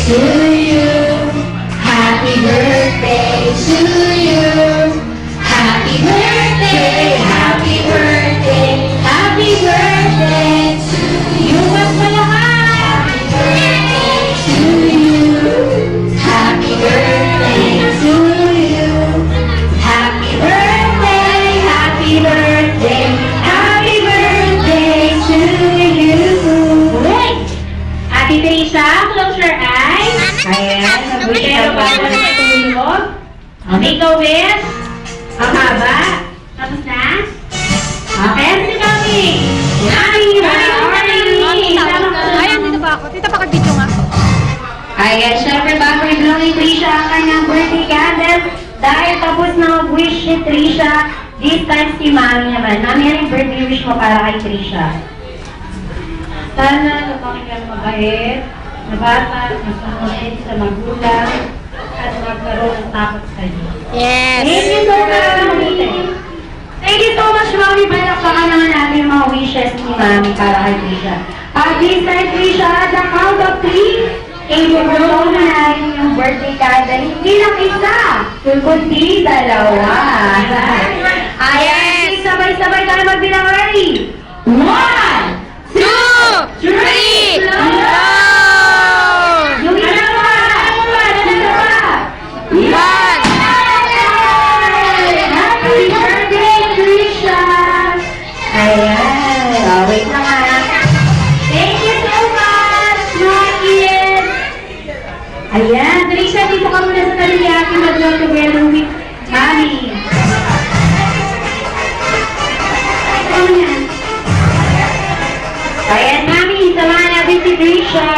to you. Happy birthday to you. Happy birthday, happy birthday, happy birthday to you. Mas malakas. Happy birthday to you. Happy birthday, happy birthday, happy birthday to you. Wait! Ate Teresa, close your eyes. Ayan, nag-share ba sa tulog? Make a wish. Ang haba. Tapos na? Okay, si Kami. Mami, Ayan, dito ba ako? Dito pa ka-video nga. ayan, syempre bago i-blow ni Trisha ang kanyang birthday candle. Dahil tapos na mag-wish si Trisha, this time si Mami naman. Mami, ano yung birthday wish mo para kay Trisha? Sana lumaki kang mabait, na bata, masunod sa magulang, at magkaroon ng takot sa iyo. Yes. Thank you so much, Mami. Thank you so much, Mami. Palakpakan naman natin yung mga wishes ni Mami para kay Trisha. At this time, Trisha, at the count of 3, i-blow na natin yung birthday candle. Hindi lang isa, kundi dalawa. Ayan, sabay-sabay tayo magbilang early. 1, 2, 3, go! yung isa pa, One. Happy birthday, Trisha! Ayan. Oh, wait lang ha. Thank you so much, mga kids! Ayan, Trisha, dito ka muna sa taliyaki mag-blow together with Mami. Ano yan? Ayan, Mami, samahan natin si Trisha.